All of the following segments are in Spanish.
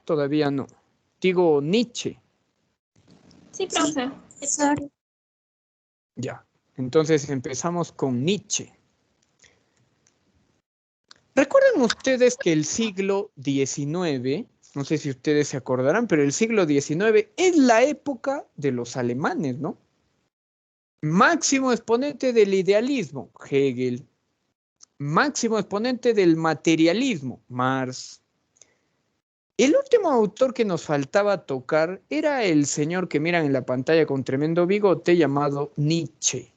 Todavía no. Digo Nietzsche. Sí, profe. Sorry. Ya. Entonces empezamos con Nietzsche. ¿Recuerdan ustedes que el siglo XIX, no sé si ustedes se acordarán, pero el siglo XIX es la época de los alemanes, ¿no? Máximo exponente del idealismo, Hegel. Máximo exponente del materialismo, Marx. El último autor que nos faltaba tocar era el señor que miran en la pantalla con tremendo bigote llamado Nietzsche.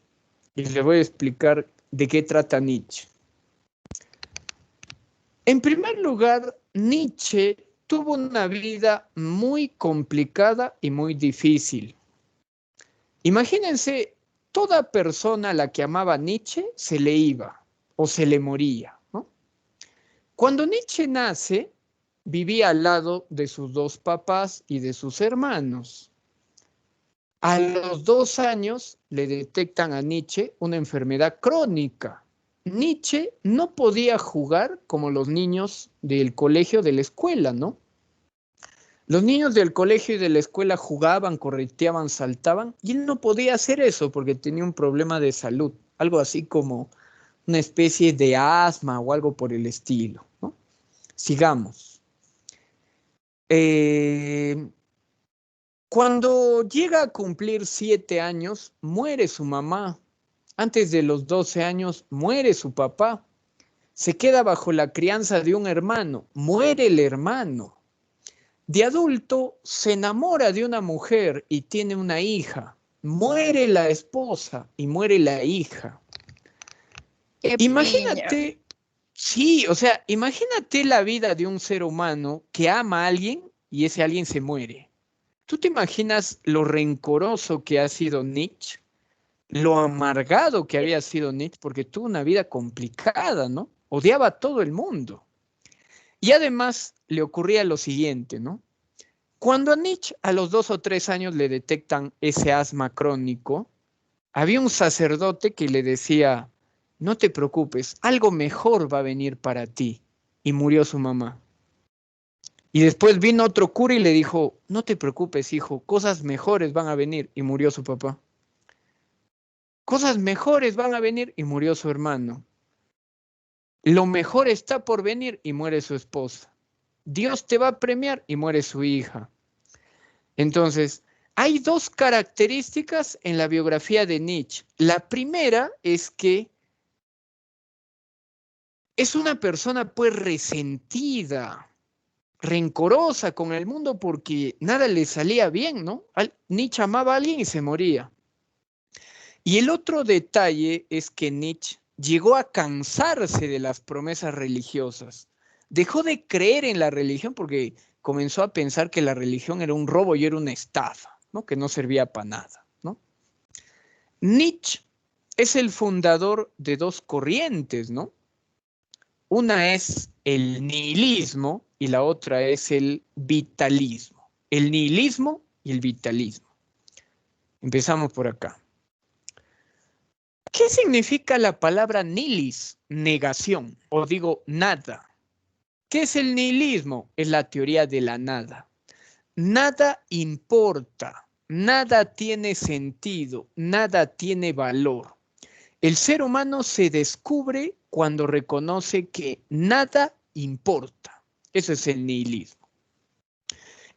Y les voy a explicar de qué trata Nietzsche. En primer lugar, Nietzsche tuvo una vida muy complicada y muy difícil. Imagínense, toda persona a la que amaba Nietzsche se le iba o se le moría, ¿no? Cuando Nietzsche nace, vivía al lado de sus dos papás y de sus hermanos. A los 2 años le detectan a Nietzsche una enfermedad crónica. Nietzsche no podía jugar como los niños del colegio, de la escuela, ¿no? Los niños del colegio y de la escuela jugaban, correteaban, saltaban, y él no podía hacer eso porque tenía un problema de salud, algo así como una especie de asma o algo por el estilo, ¿no? Sigamos. Cuando llega a cumplir 7 años, muere su mamá. Antes de los 12 años, muere su papá. Se queda bajo la crianza de un hermano. Muere el hermano. De adulto, se enamora de una mujer y tiene una hija. Muere la esposa y muere la hija. Imagínate, sí, o sea, imagínate la vida de un ser humano que ama a alguien y ese alguien se muere. ¿Tú te imaginas lo rencoroso que ha sido Nietzsche? Lo amargado que había sido Nietzsche porque tuvo una vida complicada, ¿no? Odiaba a todo el mundo. Y además le ocurría lo siguiente, ¿no? Cuando a Nietzsche a los 2 o 3 años le detectan ese asma crónico, había un sacerdote que le decía, no te preocupes, algo mejor va a venir para ti. Y murió su mamá. Y después vino otro cura y le dijo, no te preocupes, hijo, cosas mejores van a venir. Y murió su papá. Cosas mejores van a venir y murió su hermano. Lo mejor está por venir y muere su esposa. Dios te va a premiar y muere su hija. Entonces, hay 2 características en la biografía de Nietzsche. La primera es que es una persona pues resentida, rencorosa con el mundo porque nada le salía bien, ¿no? Nietzsche amaba a alguien y se moría. Y el otro detalle es que Nietzsche llegó a cansarse de las promesas religiosas. Dejó de creer en la religión porque comenzó a pensar que la religión era un robo y era una estafa, ¿no? Que no servía para nada, ¿no? Nietzsche es el fundador de 2 corrientes, ¿no? Una es el nihilismo y la otra es el vitalismo. El nihilismo y el vitalismo. Empezamos por acá. ¿Qué significa la palabra nihilis? Negación, o digo nada. ¿Qué es el nihilismo? Es la teoría de la nada. Nada importa, nada tiene sentido, nada tiene valor. El ser humano se descubre cuando reconoce que nada importa. Eso es el nihilismo.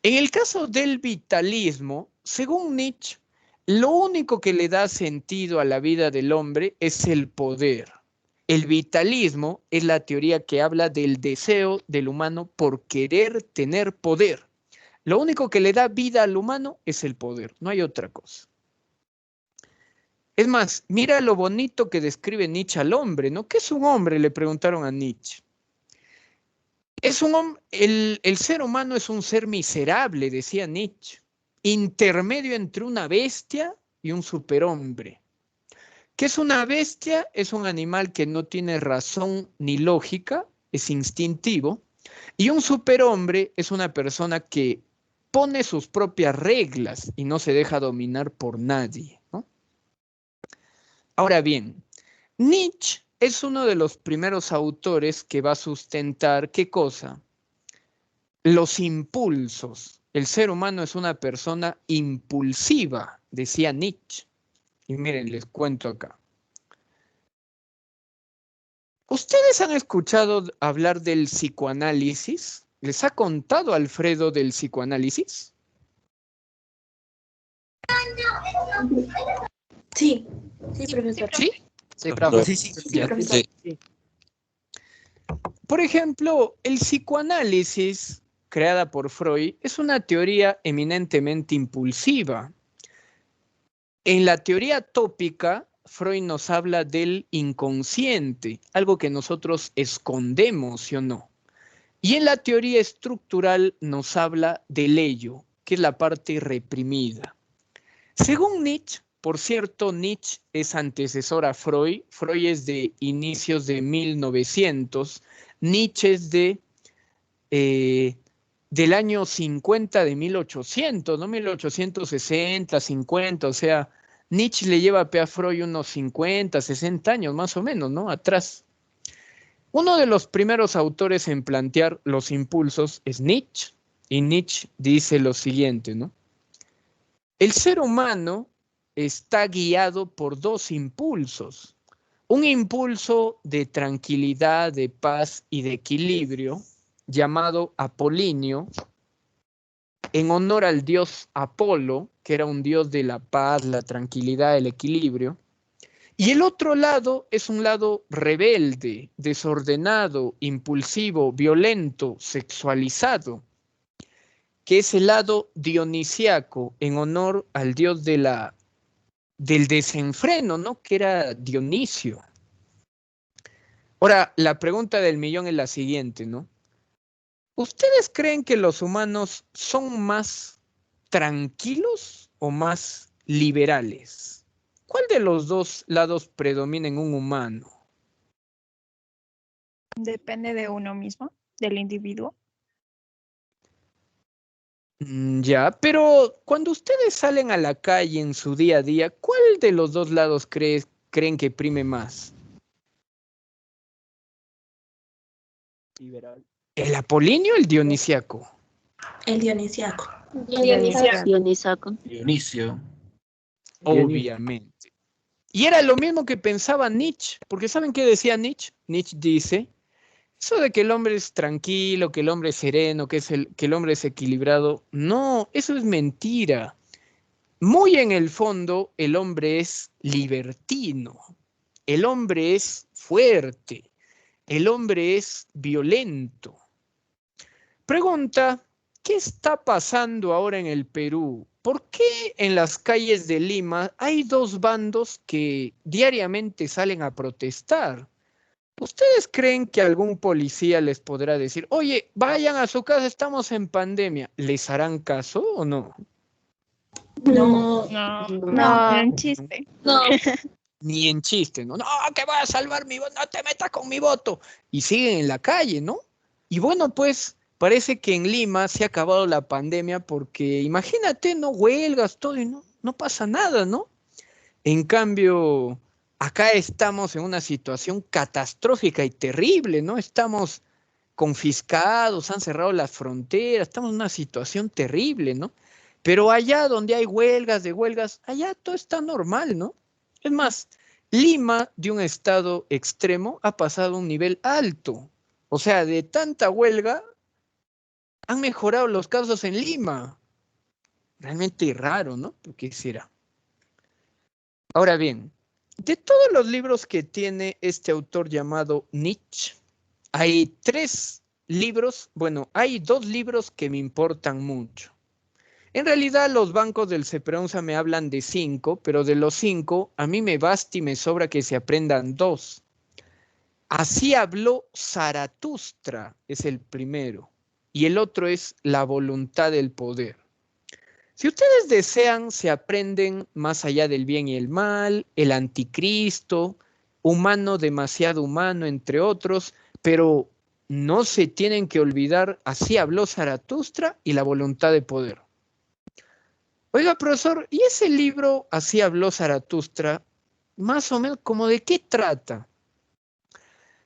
En el caso del vitalismo, según Nietzsche, lo único que le da sentido a la vida del hombre es el poder. El vitalismo es la teoría que habla del deseo del humano por querer tener poder. Lo único que le da vida al humano es el poder, no hay otra cosa. Es más, mira lo bonito que describe Nietzsche al hombre, ¿no? ¿Qué es un hombre? Le preguntaron a Nietzsche. El ser humano es un ser miserable, decía Nietzsche, intermedio entre una bestia y un superhombre. ¿Qué es una bestia? Es un animal que no tiene razón ni lógica, es instintivo, y un superhombre es una persona que pone sus propias reglas y no se deja dominar por nadie, ¿no? Ahora bien, Nietzsche es uno de los primeros autores que va a sustentar, ¿qué cosa? los impulsos. El ser humano es una persona impulsiva, decía Nietzsche. Y miren, les cuento acá. ¿Ustedes han escuchado hablar del psicoanálisis? ¿Les ha contado Alfredo del psicoanálisis? Sí, sí, profesor. ¿Sí? Sí, profe. Sí, Ya. profesor. sí. Por ejemplo, el psicoanálisis, creada por Freud, es una teoría eminentemente impulsiva. En la teoría tópica, Freud nos habla del inconsciente, algo que nosotros escondemos, ¿sí o no? Y en la teoría estructural nos habla del ello, que es la parte reprimida. Según Nietzsche, por cierto, Nietzsche es antecesor a Freud. Freud es de inicios de 1900. Nietzsche es del año 50 de 1800, ¿no? 1860, 50, o sea, Nietzsche le lleva a Freud unos 50, 60 años más o menos, ¿no? Atrás. Uno de los primeros autores en plantear los impulsos es Nietzsche, y Nietzsche dice lo siguiente, ¿no? El ser humano está guiado por dos impulsos. Un impulso de tranquilidad, de paz y de equilibrio, llamado apolíneo, en honor al dios Apolo, que era un dios de la paz, la tranquilidad, el equilibrio. Y el otro lado es un lado rebelde, desordenado, impulsivo, violento, sexualizado, que es el lado dionisiaco, en honor al dios del desenfreno, ¿no? Que era Dionisio. Ahora, la pregunta del millón es la siguiente, ¿no? ¿Ustedes creen que los humanos son más tranquilos o más liberales? ¿Cuál de los dos lados predomina en un humano? Depende de uno mismo, del individuo. Ya, pero cuando ustedes salen a la calle en su día a día, ¿cuál de los dos lados creen que prime más? Liberal. ¿El apolíneo o el dionisiaco? El dionisiaco. Dionisio. Dionisio. Obviamente. Y era lo mismo que pensaba Nietzsche, porque ¿saben qué decía Nietzsche? Nietzsche dice, eso de que el hombre es tranquilo, que el hombre es sereno, que el hombre es equilibrado, no, eso es mentira. Muy en el fondo, el hombre es libertino, el hombre es fuerte, el hombre es violento. Pregunta, ¿qué está pasando ahora en el Perú? ¿Por qué en las calles de Lima hay dos bandos que diariamente salen a protestar? ¿Ustedes creen que algún policía les podrá decir, oye, vayan a su casa, estamos en pandemia? ¿Les harán caso o no? No, No, en chiste. no. Ni en chiste, ¿no? No, que voy a salvar mi voto, no te metas con mi voto. Y siguen en la calle, ¿no? Y bueno, pues parece que en Lima se ha acabado la pandemia porque imagínate, no huelgas, todo y no pasa nada, ¿no? En cambio, acá estamos en una situación catastrófica y terrible, ¿no? Estamos confiscados, han cerrado las fronteras, estamos en una situación terrible, ¿no? Pero allá donde hay huelgas de huelgas, allá todo está normal, ¿no? Es más, Lima, de un estado extremo, ha pasado a un nivel alto. O sea, de tanta huelga, han mejorado los casos en Lima. Realmente raro, ¿no? ¿Por qué será? Ahora bien, de todos los libros que tiene este autor llamado Nietzsche, hay tres libros, bueno, hay dos libros que me importan mucho. En realidad los bancos del Cepronza me hablan de 5, pero de los 5 a mí me basta y me sobra que se aprendan 2. Así habló Zaratustra, es el primero, y el otro es La voluntad del poder. Si ustedes desean, se aprenden Más allá del bien y el mal, El anticristo, Humano demasiado humano, entre otros, pero no se tienen que olvidar Así habló Zaratustra y La voluntad de poder. Oiga, profesor, ¿y ese libro Así habló Zaratustra, más o menos, como de qué trata?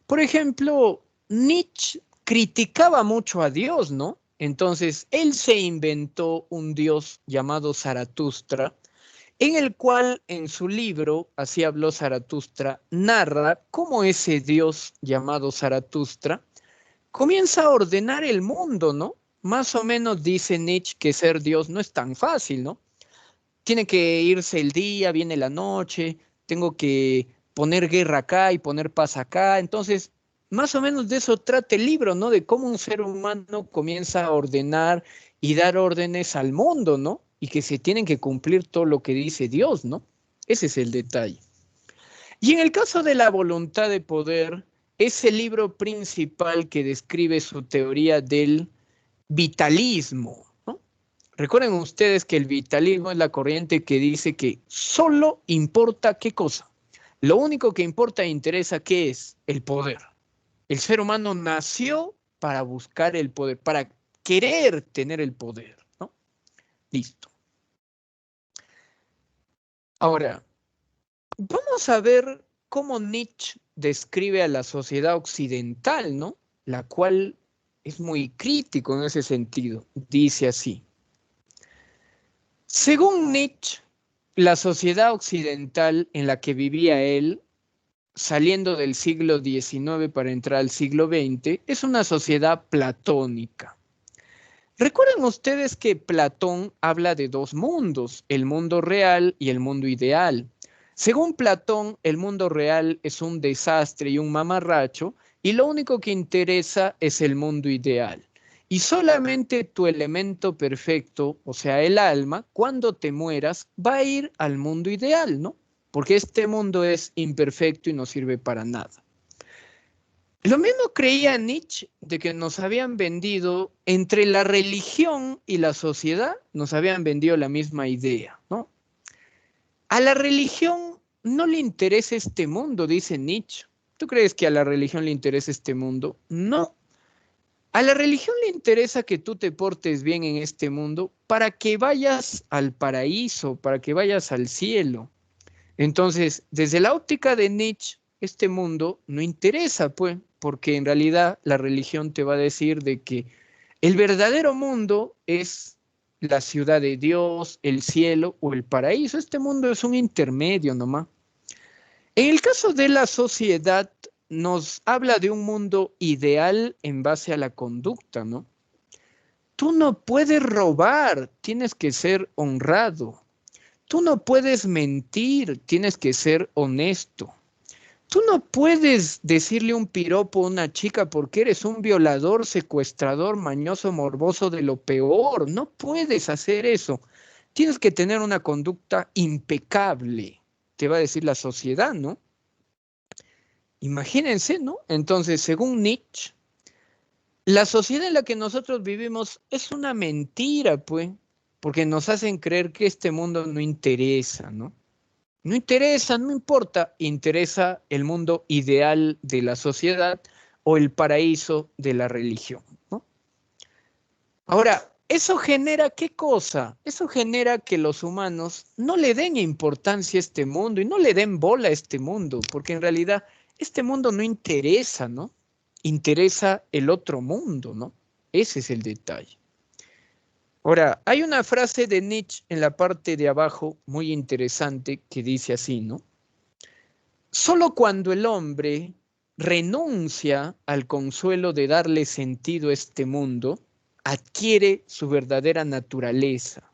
Por ejemplo, Nietzsche criticaba mucho a Dios, ¿no? Entonces, él se inventó un dios llamado Zaratustra, en el cual en su libro, así habló Zaratustra, narra cómo ese dios llamado Zaratustra comienza a ordenar el mundo, ¿no? Más o menos dice Nietzsche que ser Dios no es tan fácil, ¿no? Tiene que irse el día, viene la noche, tengo que poner guerra acá y poner paz acá. Entonces, más o menos de eso trata el libro, ¿no? De cómo un ser humano comienza a ordenar y dar órdenes al mundo, ¿no? Y que se tienen que cumplir todo lo que dice Dios, ¿no? Ese es el detalle. Y en el caso de la voluntad de poder, es el libro principal que describe su teoría del vitalismo, ¿no? Recuerden ustedes que el vitalismo es la corriente que dice que solo importa qué cosa. Lo único que importa e interesa, ¿qué es? El poder. El ser humano nació para buscar el poder, para querer tener el poder, ¿no? Listo. Ahora, vamos a ver cómo Nietzsche describe a la sociedad occidental, ¿no? La cual es muy crítico en ese sentido. Dice así: según Nietzsche, la sociedad occidental en la que vivía él, saliendo del siglo XIX para entrar al siglo XX, es una sociedad platónica. Recuerden ustedes que Platón habla de dos mundos, el mundo real y el mundo ideal. Según Platón, el mundo real es un desastre y un mamarracho, y lo único que interesa es el mundo ideal. Y solamente tu elemento perfecto, o sea, el alma, cuando te mueras, va a ir al mundo ideal, ¿no? Porque este mundo es imperfecto y no sirve para nada. Lo mismo creía Nietzsche de que nos habían vendido, entre la religión y la sociedad, nos habían vendido la misma idea, ¿no? A la religión no le interesa este mundo, dice Nietzsche. ¿Tú crees que a la religión le interesa este mundo? No. A la religión le interesa que tú te portes bien en este mundo para que vayas al paraíso, para que vayas al cielo. Entonces, desde la óptica de Nietzsche, este mundo no interesa, pues, porque en realidad la religión te va a decir de que el verdadero mundo es la ciudad de Dios, el cielo o el paraíso. Este mundo es un intermedio nomás. En el caso de la sociedad, nos habla de un mundo ideal en base a la conducta, ¿no? Tú no puedes robar, tienes que ser honrado. Tú no puedes mentir, tienes que ser honesto. Tú no puedes decirle un piropo a una chica porque eres un violador, secuestrador, mañoso, morboso de lo peor. No puedes hacer eso. Tienes que tener una conducta impecable, te va a decir la sociedad, ¿no? Imagínense, ¿no? Entonces, según Nietzsche, la sociedad en la que nosotros vivimos es una mentira, pues, porque nos hacen creer que este mundo no interesa, ¿no? No interesa, no importa, interesa el mundo ideal de la sociedad o el paraíso de la religión, ¿no? Ahora, ¿eso genera qué cosa? Eso genera que los humanos no le den importancia a este mundo y no le den bola a este mundo, porque en realidad este mundo no interesa, ¿no? Interesa el otro mundo, ¿no? Ese es el detalle. Ahora, hay una frase de Nietzsche en la parte de abajo muy interesante que dice así, ¿no? Solo cuando el hombre renuncia al consuelo de darle sentido a este mundo, adquiere su verdadera naturaleza.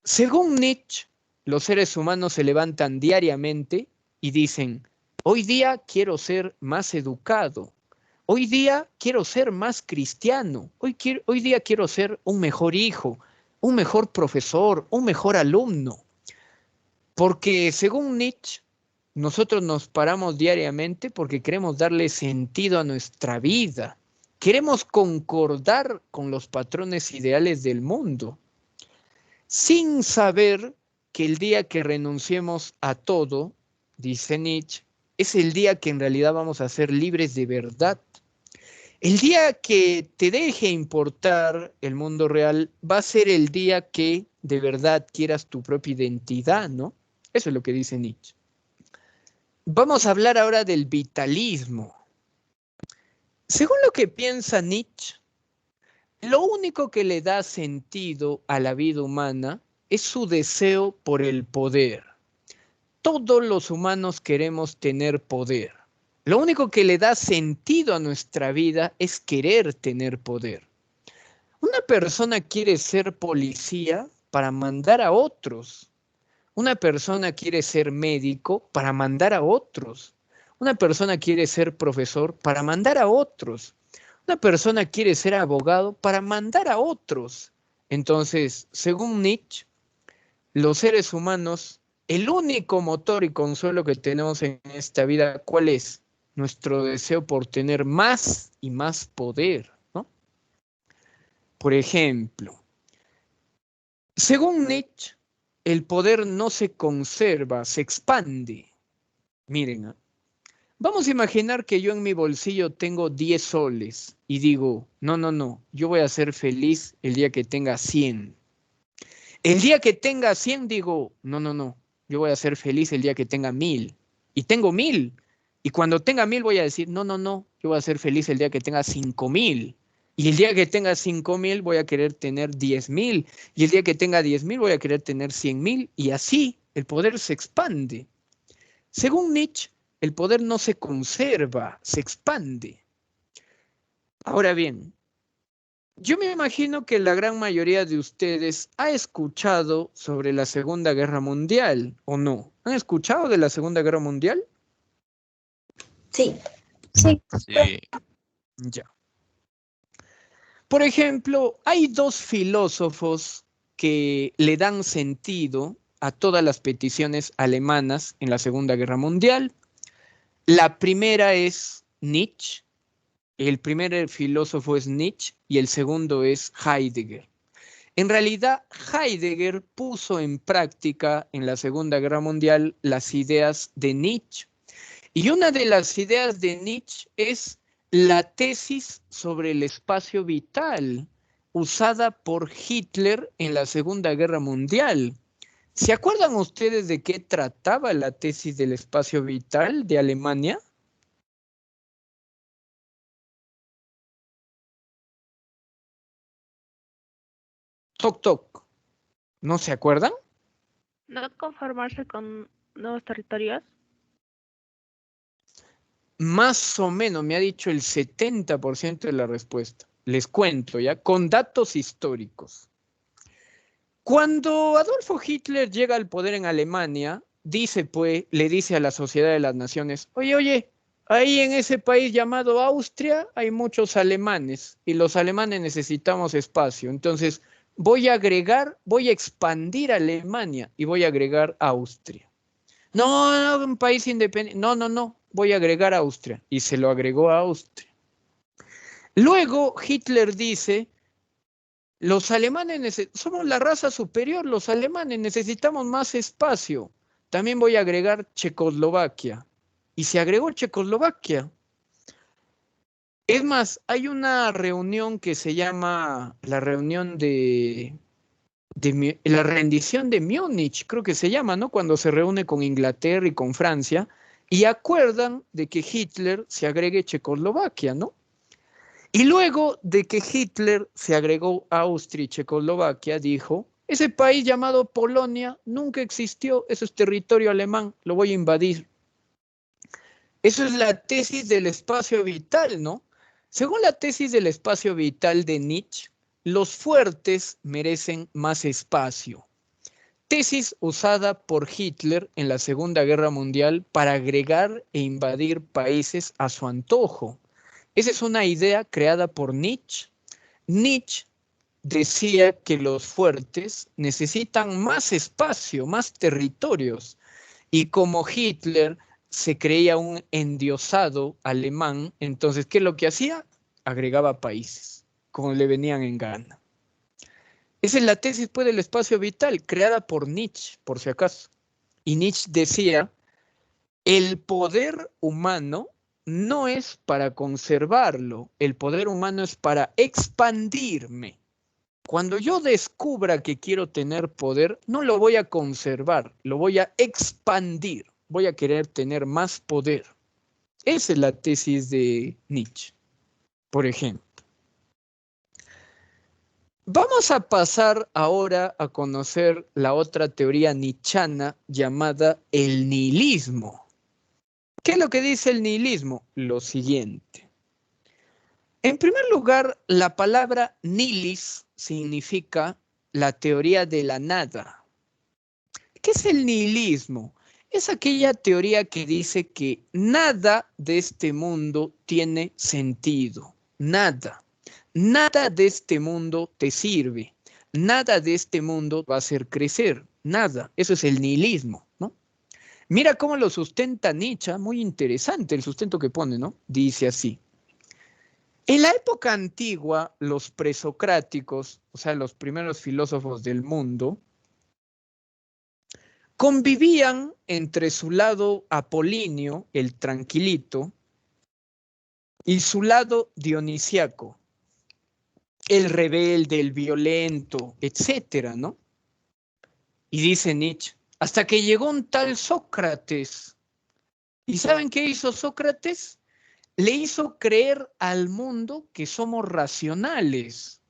Según Nietzsche, los seres humanos se levantan diariamente y dicen: hoy día quiero ser más educado, hoy día quiero ser más cristiano, hoy día quiero ser un mejor hijo, un mejor profesor, un mejor alumno. Porque según Nietzsche, nosotros nos paramos diariamente porque queremos darle sentido a nuestra vida. Queremos concordar con los patrones ideales del mundo, sin saber que el día que renunciemos a todo, dice Nietzsche, es el día que en realidad vamos a ser libres de verdad. El día que te deje importar el mundo real va a ser el día que de verdad quieras tu propia identidad, ¿no? Eso es lo que dice Nietzsche. Vamos a hablar ahora del vitalismo. Según lo que piensa Nietzsche, Lo único que le da sentido a la vida humana es su deseo por el poder. Todos los humanos queremos tener poder. Lo único que le da sentido a nuestra vida es querer tener poder. Una persona quiere ser policía para mandar a otros. Una persona quiere ser médico para mandar a otros. Una persona quiere ser profesor para mandar a otros. Una persona quiere ser abogado para mandar a otros. Entonces, según Nietzsche, los seres humanos, el único motor y consuelo que tenemos en esta vida, ¿cuál es? Nuestro deseo por tener más y más poder, ¿no? Por ejemplo, según Nietzsche, el poder no se conserva, se expande. Miren, vamos a imaginar que yo en mi bolsillo tengo 10 soles y digo, no, yo voy a ser feliz el día que tenga 100. El día que tenga 100 digo, no, yo voy a ser feliz el día que tenga 1000. Y tengo 1000. Y cuando tenga 1000 voy a decir, no, yo voy a ser feliz el día que tenga 5000. Y el día que tenga 5000 voy a querer tener 10,000. Y el día que tenga 10,000 voy a querer tener 100,000. Y así el poder se expande. Según Nietzsche, el poder no se conserva, se expande. Ahora bien, yo me imagino que la gran mayoría de ustedes ha escuchado sobre la Segunda Guerra Mundial, ¿o no? ¿Han escuchado de la Segunda Guerra Mundial? Sí. Sí. Sí. Ya. Por ejemplo, hay dos filósofos que le dan sentido a todas las peticiones alemanas en la Segunda Guerra Mundial. La primera es Nietzsche. El primer filósofo es Nietzsche y el segundo es Heidegger. En realidad, Heidegger puso en práctica en la Segunda Guerra Mundial las ideas de Nietzsche. Y una de las ideas de Nietzsche es la tesis sobre el espacio vital, usada por Hitler en la Segunda Guerra Mundial. ¿Se acuerdan ustedes de qué trataba la tesis del espacio vital de Alemania? Toc, toc. ¿No se acuerdan? No conformarse con nuevos territorios. Más o menos, me ha dicho el 70% de la respuesta. Les cuento ya, con datos históricos. Cuando Adolfo Hitler llega al poder en Alemania, le dice a la Sociedad de las Naciones, oye, ahí en ese país llamado Austria hay muchos alemanes y los alemanes necesitamos espacio. Entonces voy a expandir Alemania y voy a agregar Austria. No, un país independiente. No, voy a agregar Austria. Y se lo agregó a Austria. Luego Hitler dice, los alemanes somos la raza superior, los alemanes necesitamos más espacio. También voy a agregar Checoslovaquia. Y se agregó Checoslovaquia. Es más, hay una reunión que se llama la reunión de la rendición de Múnich, creo que se llama, ¿no? Cuando se reúne con Inglaterra y con Francia y acuerdan de que Hitler se agregue Checoslovaquia, ¿no? Y luego de que Hitler se agregó a Austria y Checoslovaquia, dijo, ese país llamado Polonia nunca existió, eso es territorio alemán, lo voy a invadir. Eso es la tesis del espacio vital, ¿no? Según la tesis del espacio vital de Nietzsche, los fuertes merecen más espacio. Tesis usada por Hitler en la Segunda Guerra Mundial para agregar e invadir países a su antojo. Esa es una idea creada por Nietzsche. Nietzsche decía que los fuertes necesitan más espacio, más territorios. Y como Hitler se creía un endiosado alemán, entonces, ¿qué es lo que hacía? Agregaba países, como le venían en gana. Esa es la tesis pues, del espacio vital, creada por Nietzsche, por si acaso. Y Nietzsche decía, el poder humano no es para conservarlo, el poder humano es para expandirme. Cuando yo descubra que quiero tener poder, no lo voy a conservar, lo voy a expandir. Voy a querer tener más poder. Esa es la tesis de Nietzsche, por ejemplo. Vamos a pasar ahora a conocer la otra teoría nietzscheana llamada el nihilismo. ¿Qué es lo que dice el nihilismo? Lo siguiente. En primer lugar, la palabra nihilis significa la teoría de la nada. ¿Qué es el nihilismo? Es aquella teoría que dice que nada de este mundo tiene sentido. Nada. Nada de este mundo te sirve. Nada de este mundo va a hacer crecer. Nada. Eso es el nihilismo, ¿no? Mira cómo lo sustenta Nietzsche. Muy interesante el sustento que pone, ¿no? Dice así. En la época antigua, los presocráticos, o sea, los primeros filósofos del mundo, convivían entre su lado apolíneo, el tranquilito, y su lado dionisiaco, el rebelde, el violento, etcétera, ¿no? Y dice Nietzsche, hasta que llegó un tal Sócrates. ¿Y saben qué hizo Sócrates? Le hizo creer al mundo que somos racionales.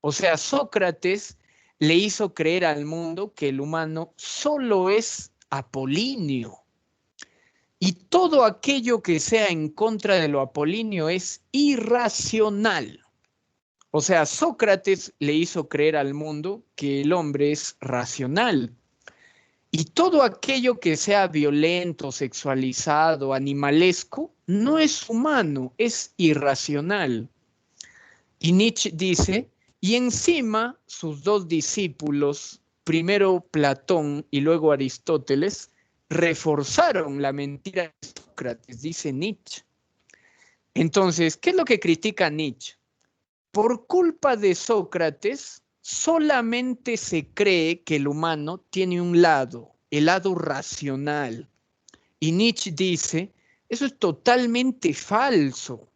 O sea, Sócrates le hizo creer al mundo que el humano solo es apolíneo. Y todo aquello que sea en contra de lo apolíneo es irracional. O sea, Sócrates le hizo creer al mundo que el hombre es racional. Y todo aquello que sea violento, sexualizado, animalesco, no es humano, es irracional. Y Nietzsche dice, y encima sus dos discípulos, primero Platón y luego Aristóteles, reforzaron la mentira de Sócrates, dice Nietzsche. Entonces, ¿qué es lo que critica Nietzsche? Por culpa de Sócrates, solamente se cree que el humano tiene un lado, el lado racional. Y Nietzsche dice, eso es totalmente falso.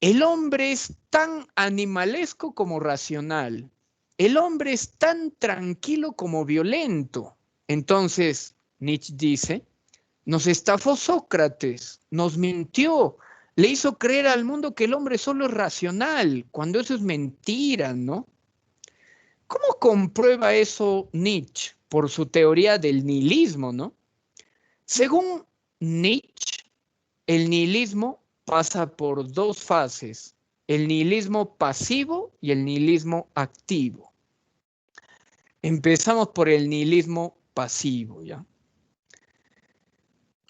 El hombre es tan animalesco como racional. El hombre es tan tranquilo como violento. Entonces, Nietzsche dice, nos estafó Sócrates, nos mintió, le hizo creer al mundo que el hombre solo es racional, cuando eso es mentira, ¿no? ¿Cómo comprueba eso Nietzsche? Por su teoría del nihilismo, ¿no? Según Nietzsche, el nihilismo pasa por dos fases, el nihilismo pasivo y el nihilismo activo. Empezamos por el nihilismo pasivo, ¿ya?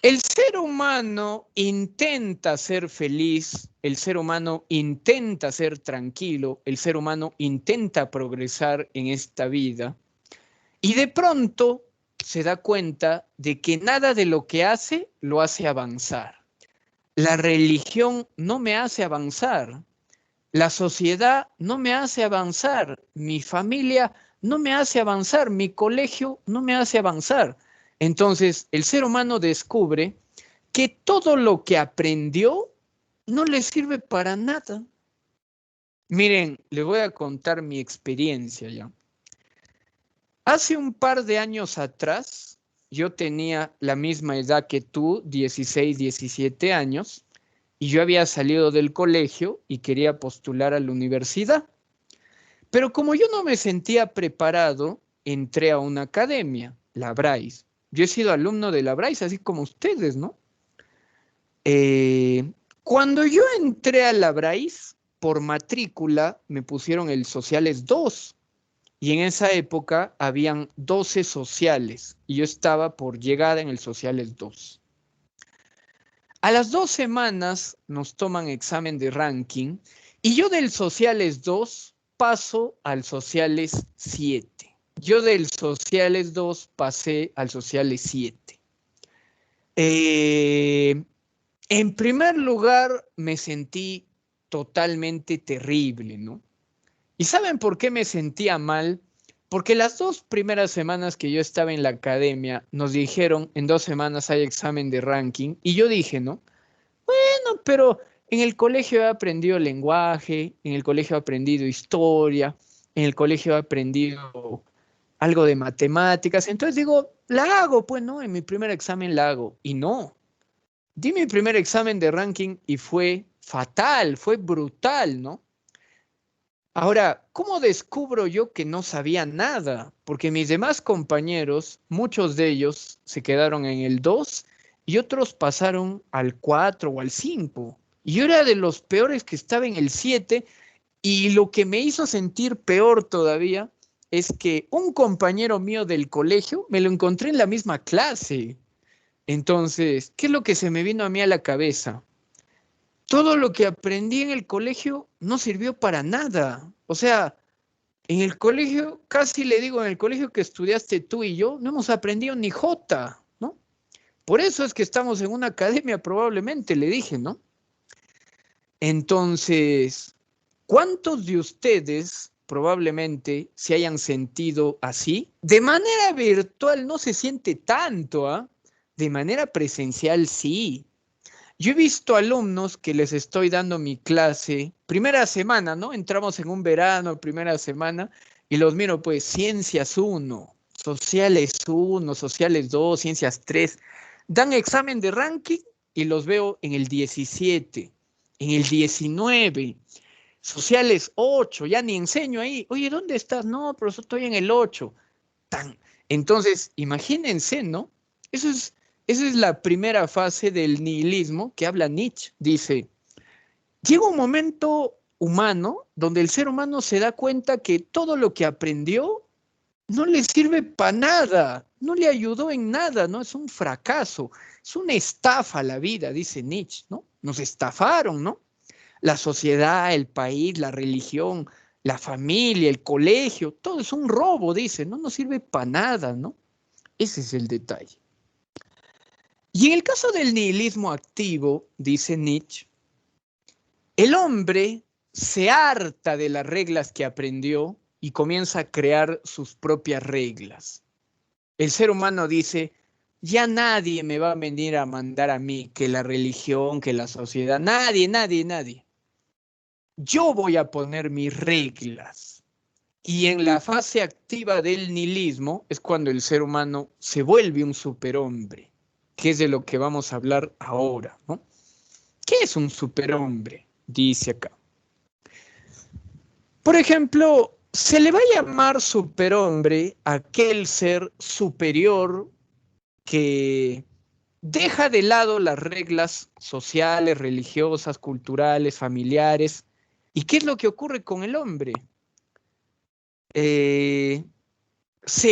El ser humano intenta ser feliz, el ser humano intenta ser tranquilo, el ser humano intenta progresar en esta vida y de pronto se da cuenta de que nada de lo que hace lo hace avanzar. La religión no me hace avanzar, la sociedad no me hace avanzar, mi familia no me hace avanzar, mi colegio no me hace avanzar. Entonces, el ser humano descubre que todo lo que aprendió no le sirve para nada. Miren, les voy a contar mi experiencia ya. Hace un par de años atrás, yo tenía la misma edad que tú, 16, 17 años, y yo había salido del colegio y quería postular a la universidad. Pero como yo no me sentía preparado, entré a una academia, la Bryce. Yo he sido alumno de la Bryce, así como ustedes, ¿no? Cuando yo entré a la Bryce, por matrícula me pusieron el Sociales 2. Y en esa época habían 12 sociales. Y yo estaba por llegada en el Sociales 2. A las 2 semanas nos toman examen de ranking. Y yo del Sociales 2 paso al Sociales 7. Yo del Sociales 2 pasé al Sociales 7. En primer lugar, me sentí totalmente terrible, ¿no? ¿Y saben por qué me sentía mal? Porque las 2 primeras semanas que yo estaba en la academia, nos dijeron, en 2 semanas hay examen de ranking, y yo dije, ¿no? Bueno, pero en el colegio he aprendido lenguaje, en el colegio he aprendido historia, en el colegio he aprendido algo de matemáticas, entonces digo, la hago, pues, ¿no? En mi primer examen la hago, y no. Di mi primer examen de ranking y fue fatal, fue brutal, ¿no? Ahora, ¿cómo descubro yo que no sabía nada? Porque mis demás compañeros, muchos de ellos se quedaron en el 2 y otros pasaron al 4 o al 5. Y yo era de los peores que estaba en el 7 y lo que me hizo sentir peor todavía es que un compañero mío del colegio me lo encontré en la misma clase. Entonces, ¿qué es lo que se me vino a mí a la cabeza? Todo lo que aprendí en el colegio no sirvió para nada. O sea, en el colegio, casi le digo, en el colegio que estudiaste tú y yo, no hemos aprendido ni jota, ¿no? Por eso es que estamos en una academia, probablemente, le dije, ¿no? Entonces, ¿cuántos de ustedes probablemente se hayan sentido así? De manera virtual no se siente tanto, ¿ah? De manera presencial sí. Yo he visto alumnos que les estoy dando mi clase, primera semana, ¿no? Entramos en un verano, primera semana, y los miro, pues, ciencias 1, sociales 1, sociales 2, ciencias 3. Dan examen de ranking y los veo en el 17, en el 19, sociales 8, ya ni enseño ahí. Oye, ¿dónde estás? No, profesor, estoy en el 8. Tan. Entonces, imagínense, ¿no? Eso es Esa es la primera fase del nihilismo que habla Nietzsche. Dice, llega un momento humano donde el ser humano se da cuenta que todo lo que aprendió no le sirve para nada, no le ayudó en nada, ¿no? Es un fracaso, es una estafa la vida, dice Nietzsche, ¿no? Nos estafaron, ¿no? La sociedad, el país, la religión, la familia, el colegio, todo es un robo, dice, no nos sirve para nada, ¿no? Ese es el detalle. Y en el caso del nihilismo activo, dice Nietzsche, el hombre se harta de las reglas que aprendió y comienza a crear sus propias reglas. El ser humano dice, ya nadie me va a venir a mandar a mí, que la religión, que la sociedad, nadie. Yo voy a poner mis reglas. Y en la fase activa del nihilismo es cuando el ser humano se vuelve un superhombre, que es de lo que vamos a hablar ahora, ¿no? ¿Qué es un superhombre? Dice acá. Por ejemplo, se le va a llamar superhombre a aquel ser superior que deja de lado las reglas sociales, religiosas, culturales, familiares. ¿Y qué es lo que ocurre con el hombre? Se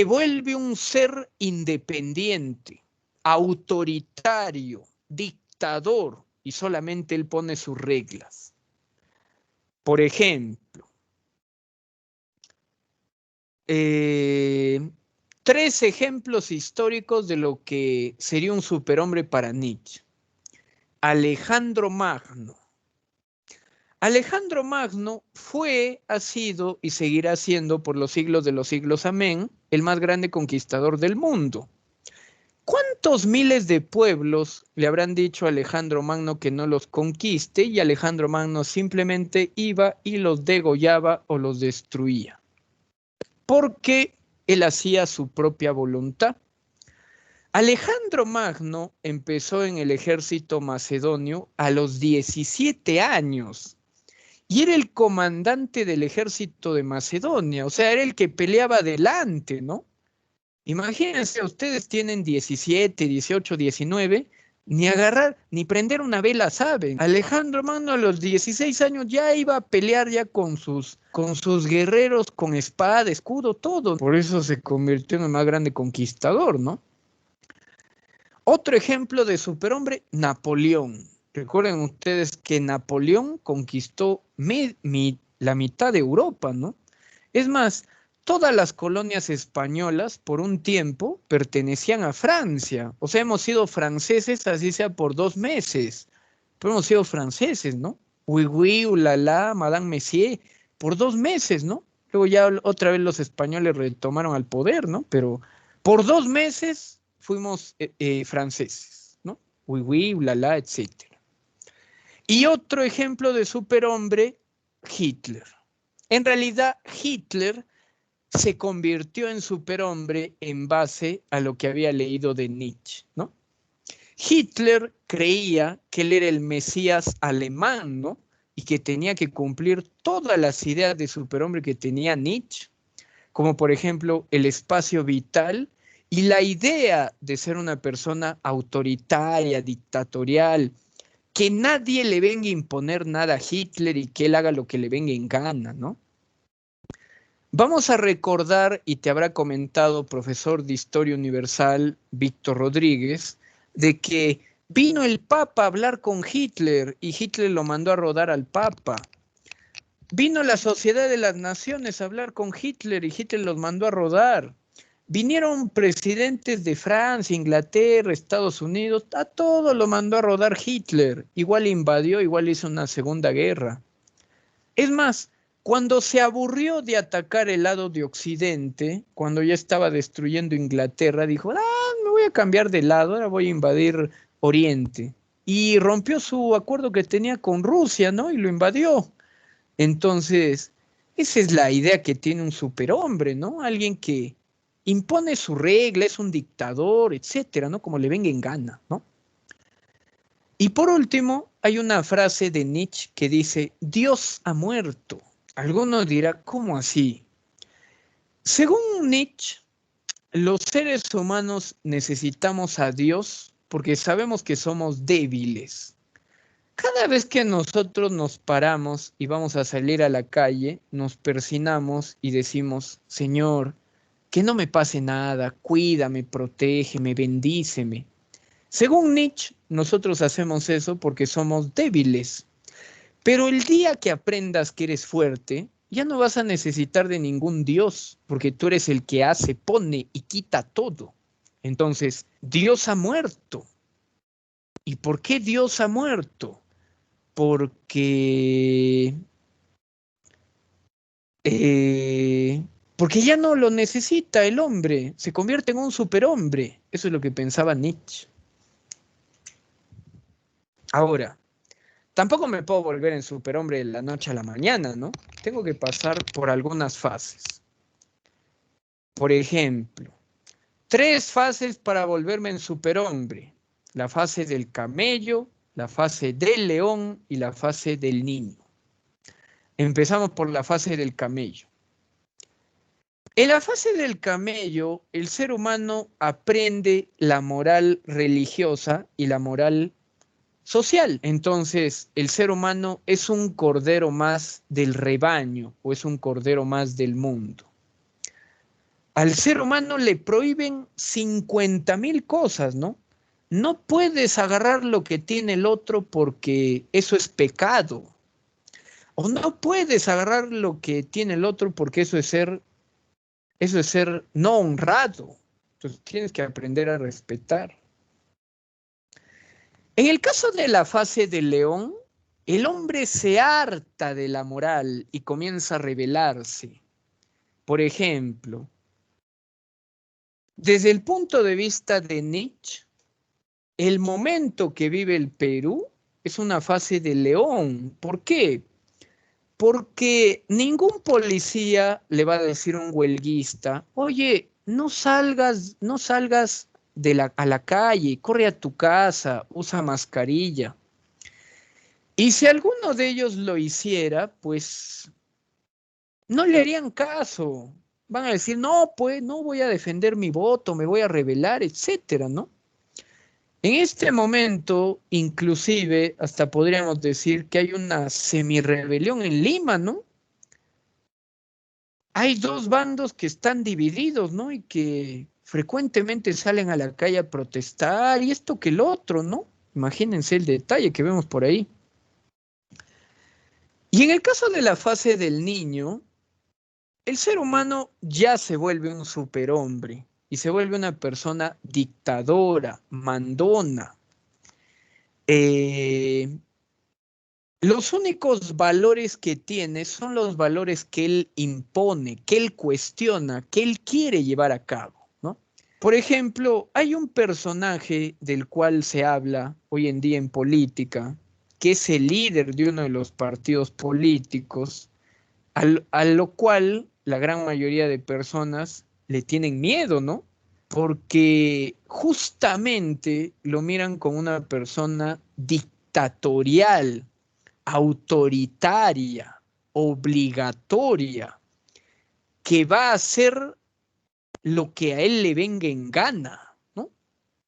vuelve un ser independiente, autoritario, dictador, y solamente él pone sus reglas. Por ejemplo, 3 ejemplos históricos de lo que sería un superhombre para Nietzsche. Alejandro Magno. Alejandro Magno fue, ha sido y seguirá siendo por los siglos de los siglos, amén, el más grande conquistador del mundo. ¿Cuántos miles de pueblos le habrán dicho a Alejandro Magno que no los conquiste y Alejandro Magno simplemente iba y los degollaba o los destruía? Porque él hacía su propia voluntad. Alejandro Magno empezó en el ejército macedonio a los 17 años. Y era el comandante del ejército de Macedonia, o sea, era el que peleaba adelante, ¿no? Imagínense, ustedes tienen 17, 18, 19, ni agarrar, ni prender una vela saben. Alejandro Magno a los 16 años ya iba a pelear ya con sus guerreros, con espada, escudo, todo. Por eso se convirtió en el más grande conquistador, ¿no? Otro ejemplo de superhombre, Napoleón. Recuerden ustedes que Napoleón conquistó la mitad de Europa, ¿no? Es más, todas las colonias españolas por un tiempo pertenecían a Francia. O sea, hemos sido franceses, así sea por 2 meses. Pero hemos sido franceses, ¿no? Oui, oui, ulala, Madame Messier, por 2 meses, ¿no? Luego ya otra vez los españoles retomaron al poder, ¿no? Pero por 2 meses fuimos franceses, ¿no? Oui, oui, ulala, etcétera. Y otro ejemplo de superhombre, Hitler. En realidad, Hitler se convirtió en superhombre en base a lo que había leído de Nietzsche, ¿no? Hitler creía que él era el Mesías alemán, ¿no? y que tenía que cumplir todas las ideas de superhombre que tenía Nietzsche, como por ejemplo el espacio vital y la idea de ser una persona autoritaria, dictatorial, que nadie le venga a imponer nada a Hitler y que él haga lo que le venga en gana, ¿no? Vamos a recordar, y te habrá comentado profesor de Historia Universal, Víctor Rodríguez, de que vino el Papa a hablar con Hitler y Hitler lo mandó a rodar al Papa. Vino la Sociedad de las Naciones a hablar con Hitler y Hitler los mandó a rodar. Vinieron presidentes de Francia, Inglaterra, Estados Unidos, a todo lo mandó a rodar Hitler. Igual invadió, igual hizo una segunda guerra. Es más, cuando se aburrió de atacar el lado de Occidente, cuando ya estaba destruyendo Inglaterra, dijo, me voy a cambiar de lado, ahora voy a invadir Oriente. Y rompió su acuerdo que tenía con Rusia, ¿no? Y lo invadió. Entonces, esa es la idea que tiene un superhombre, ¿no? Alguien que impone su regla, es un dictador, etcétera, ¿no? Como le venga en gana, ¿no? Y por último, hay una frase de Nietzsche que dice, Dios ha muerto. Alguno dirá, ¿cómo así? Según Nietzsche, los seres humanos necesitamos a Dios porque sabemos que somos débiles. Cada vez que nosotros nos paramos y vamos a salir a la calle, nos persinamos y decimos, Señor, que no me pase nada, cuídame, protégeme, bendíceme. Según Nietzsche, nosotros hacemos eso porque somos débiles. Pero el día que aprendas que eres fuerte, ya no vas a necesitar de ningún Dios, porque tú eres el que hace, pone y quita todo. Entonces, Dios ha muerto. ¿Y por qué Dios ha muerto? Porque ya no lo necesita el hombre, se convierte en un superhombre. Eso es lo que pensaba Nietzsche. Ahora, tampoco me puedo volver en superhombre de la noche a la mañana, ¿no? Tengo que pasar por algunas fases. Por ejemplo, 3 fases para volverme en superhombre. La fase del camello, la fase del león y la fase del niño. Empezamos por la fase del camello. En la fase del camello, el ser humano aprende la moral religiosa y la moral social. Entonces, el ser humano es un cordero más del rebaño o es un cordero más del mundo. Al ser humano le prohíben 50,000 cosas, ¿no? No puedes agarrar lo que tiene el otro porque eso es pecado. O no puedes agarrar lo que tiene el otro porque eso es ser no honrado. Entonces tienes que aprender a respetar. En el caso de la fase del león, el hombre se harta de la moral y comienza a rebelarse. Por ejemplo, desde el punto de vista de Nietzsche, el momento que vive el Perú es una fase de león. ¿Por qué? Porque ningún policía le va a decir a un huelguista, oye, no salgas a la calle, corre a tu casa, usa mascarilla. Y si alguno de ellos lo hiciera, pues no le harían caso. Van a decir, no, pues no voy a defender mi voto, me voy a rebelar, etcétera, ¿no? En este momento, inclusive, hasta podríamos decir que hay una semirrebelión en Lima, ¿no? Hay 2 bandos que están divididos, ¿no? Y que frecuentemente salen a la calle a protestar y esto que el otro, ¿no? Imagínense el detalle que vemos por ahí. Y en el caso de la fase del niño, el ser humano ya se vuelve un superhombre y se vuelve una persona dictadora, mandona. Los únicos valores que tiene son los valores que él impone, que él cuestiona, que él quiere llevar a cabo, ¿no? Por ejemplo, hay un personaje del cual se habla hoy en día en política, que es el líder de uno de los partidos políticos, a lo cual la gran mayoría de personas le tienen miedo, ¿no? Porque justamente lo miran como una persona dictatorial, autoritaria, obligatoria, que va a hacer lo que a él le venga en gana, ¿no?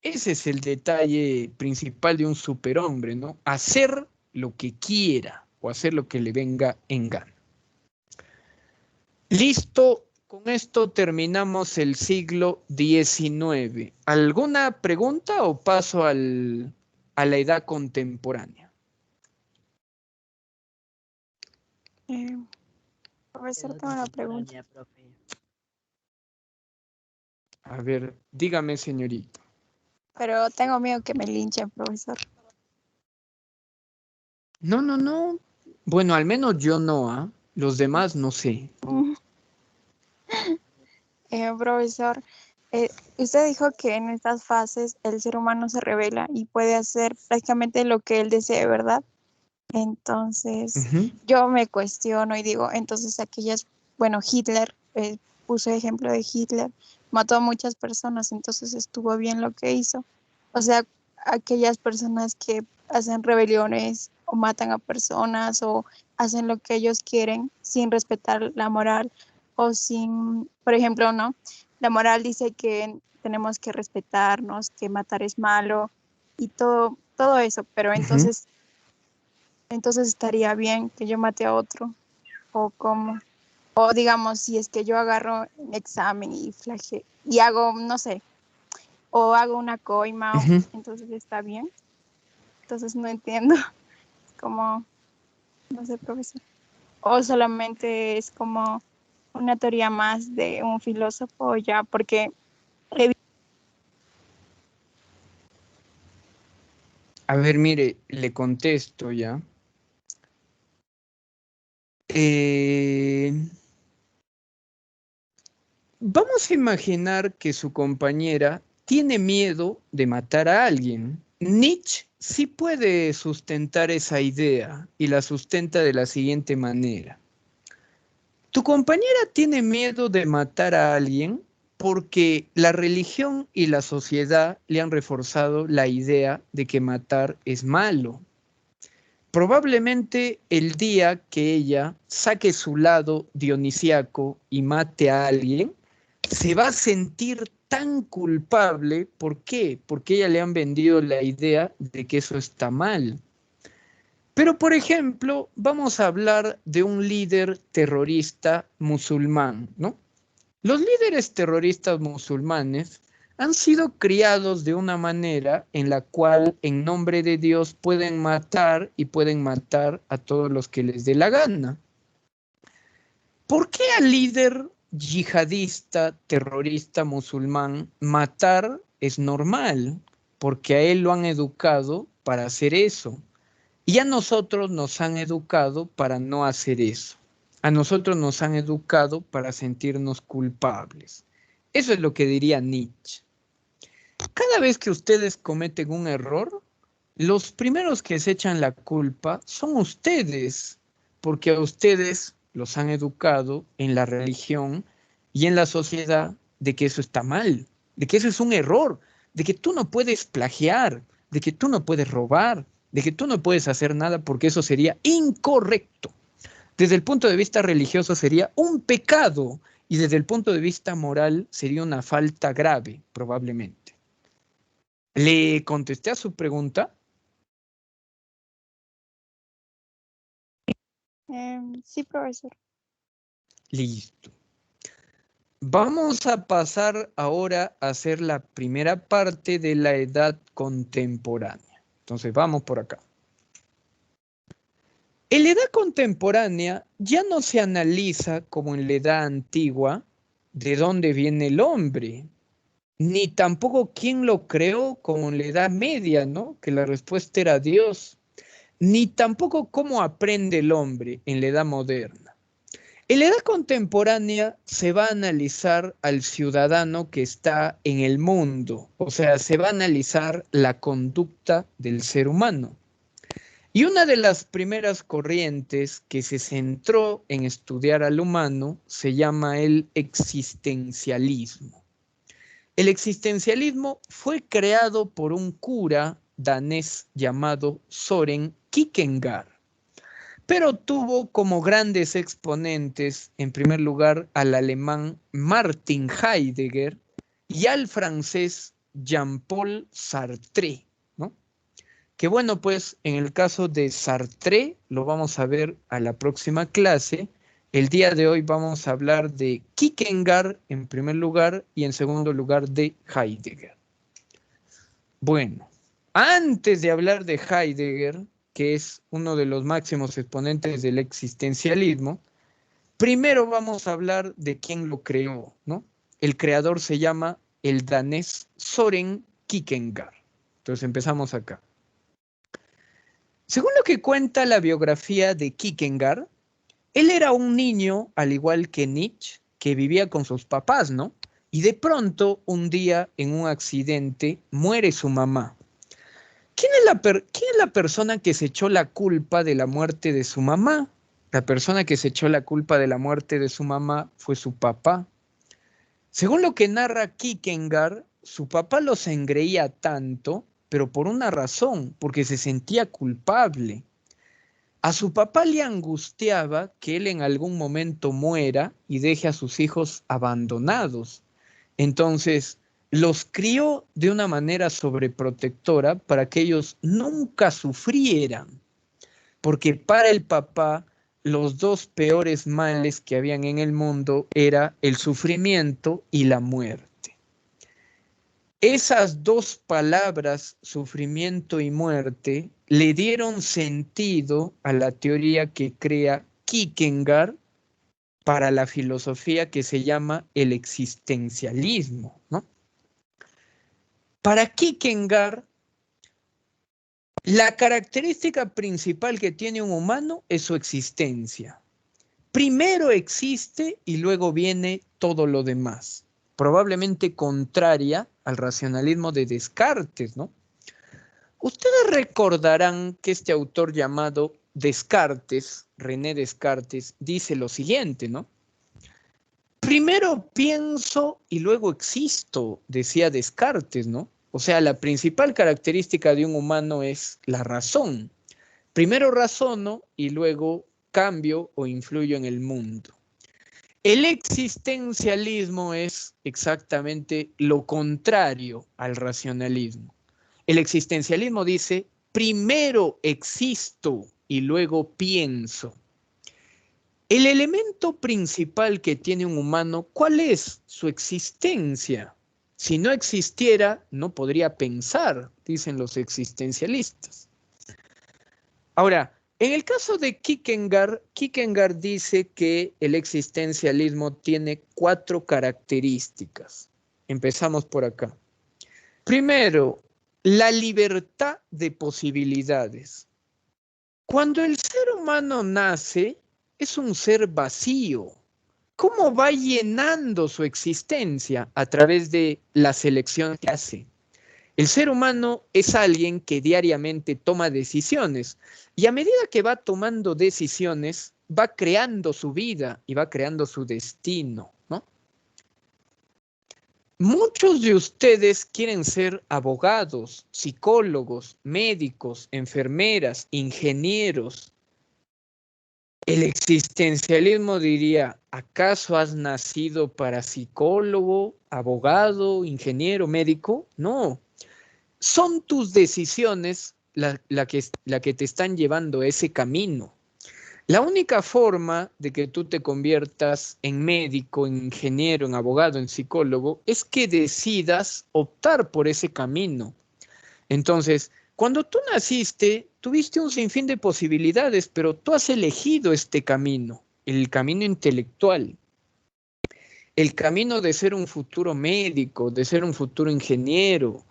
Ese es el detalle principal de un superhombre, ¿no? Hacer lo que quiera o hacer lo que le venga en gana. Listo, con esto terminamos el siglo XIX. ¿Alguna pregunta o paso a la edad contemporánea? Profesor, tengo una pregunta. A ver, dígame, señorita. Pero tengo miedo que me linchen, profesor. No, no, no. Bueno, al menos yo no, ¿ah? Los demás no sé. Profesor, usted dijo que en estas fases el ser humano se revela y puede hacer prácticamente lo que él desee, ¿verdad? Entonces, yo me cuestiono y digo, entonces bueno, Hitler, puso ejemplo de Hitler, mató a muchas personas, entonces estuvo bien lo que hizo. O sea, aquellas personas que hacen rebeliones o matan a personas o hacen lo que ellos quieren sin respetar la moral o sin, por ejemplo, ¿no? La moral dice que tenemos que respetarnos, que matar es malo y todo eso, pero entonces estaría bien que yo mate a otro, o como, o digamos, si es que yo agarro un examen y hago, no sé, o hago una coima, entonces está bien. Entonces no entiendo, como, no sé, profesor. O solamente es como una teoría más de un filósofo ya, porque... A ver, mire, le contesto ya. Vamos a imaginar que su compañera tiene miedo de matar a alguien. Nietzsche sí puede sustentar esa idea y la sustenta de la siguiente manera. Tu compañera tiene miedo de matar a alguien porque la religión y la sociedad le han reforzado la idea de que matar es malo. Probablemente el día que ella saque su lado dionisíaco y mate a alguien, se va a sentir tan culpable. ¿Por qué? Porque a ella le han vendido la idea de que eso está mal. Pero, por ejemplo, vamos a hablar de un líder terrorista musulmán, ¿no? Los líderes terroristas musulmanes han sido criados de una manera en la cual en nombre de Dios pueden matar y pueden matar a todos los que les dé la gana. ¿Por qué al líder yihadista, terrorista musulmán, matar es normal? Porque a él lo han educado para hacer eso. Y a nosotros nos han educado para no hacer eso. A nosotros nos han educado para sentirnos culpables. Eso es lo que diría Nietzsche. Cada vez que ustedes cometen un error, los primeros que se echan la culpa son ustedes, porque a ustedes los han educado en la religión y en la sociedad de que eso está mal, de que eso es un error, de que tú no puedes plagiar, de que tú no puedes robar, de que tú no puedes hacer nada porque eso sería incorrecto. Desde el punto de vista religioso sería un pecado y desde el punto de vista moral sería una falta grave, probablemente. ¿Le contesté a su pregunta? Sí, profesor. Listo. Vamos a pasar ahora a hacer la primera parte de la edad contemporánea. Entonces vamos por acá. En la edad contemporánea ya no se analiza como en la edad antigua de dónde viene el hombre, ni tampoco quién lo creó como en la edad media, ¿no? Que la respuesta era Dios, ni tampoco cómo aprende el hombre en la edad moderna. En la edad contemporánea se va a analizar al ciudadano que está en el mundo, o sea, se va a analizar la conducta del ser humano. Y una de las primeras corrientes que se centró en estudiar al humano se llama el existencialismo. El existencialismo fue creado por un cura danés llamado Søren Kierkegaard. pero tuvo como grandes exponentes, en primer lugar, al alemán Martin Heidegger y al francés Jean-Paul Sartre, ¿no? Que bueno, pues en el caso de Sartre lo vamos a ver a la próxima clase. El día de hoy vamos a hablar de Kierkegaard en primer lugar y en segundo lugar de Heidegger. Bueno, antes de hablar de Heidegger, que es uno de los máximos exponentes del existencialismo, primero vamos a hablar de quién lo creó, ¿no? El creador se llama el danés Søren Kierkegaard. Entonces empezamos acá. Según lo que cuenta la biografía de Kierkegaard, él era un niño, al igual que Nietzsche, que vivía con sus papás, ¿no? Y de pronto, un día, en un accidente, muere su mamá. ¿Quién es la persona que se echó la culpa de la muerte de su mamá? La persona que se echó la culpa de la muerte de su mamá fue su papá. Según lo que narra Kierkegaard, su papá los engreía tanto, pero por una razón, porque se sentía culpable. A su papá le angustiaba que él en algún momento muera y deje a sus hijos abandonados. Entonces, los crió de una manera sobreprotectora para que ellos nunca sufrieran, porque para el papá los dos peores males que habían en el mundo era el sufrimiento y la muerte. Esas dos palabras, sufrimiento y muerte, le dieron sentido a la teoría que crea Kierkegaard para la filosofía que se llama el existencialismo, ¿no? Para Kierkegaard, la característica principal que tiene un humano es su existencia. Primero existe y luego viene todo lo demás, probablemente contraria al racionalismo de Descartes, ¿no? Ustedes recordarán que este autor llamado Descartes, René Descartes, dice lo siguiente, ¿no? Primero pienso y luego existo, decía Descartes, ¿no? O sea, la principal característica de un humano es la razón. Primero razono y luego cambio o influyo en el mundo. El existencialismo es exactamente lo contrario al racionalismo. El existencialismo dice, primero existo y luego pienso. El elemento principal que tiene un humano, ¿cuál es? Su existencia. Si no existiera, no podría pensar, dicen los existencialistas. Ahora, en el caso de Kierkegaard, Kierkegaard dice que el existencialismo tiene 4 características. Empezamos por acá. Primero, la libertad de posibilidades. Cuando el ser humano nace, es un ser vacío. ¿Cómo va llenando su existencia? A través de la selección que hace. El ser humano es alguien que diariamente toma decisiones y a medida que va tomando decisiones, va creando su vida y va creando su destino, ¿no? Muchos de ustedes quieren ser abogados, psicólogos, médicos, enfermeras, ingenieros. El existencialismo diría, ¿acaso has nacido para psicólogo, abogado, ingeniero, médico? No. Son tus decisiones la que te están llevando a ese camino. La única forma de que tú te conviertas en médico, en ingeniero, en abogado, en psicólogo, es que decidas optar por ese camino. Entonces, cuando tú naciste, tuviste un sinfín de posibilidades, pero tú has elegido este camino, el camino intelectual, el camino de ser un futuro médico, de ser un futuro ingeniero,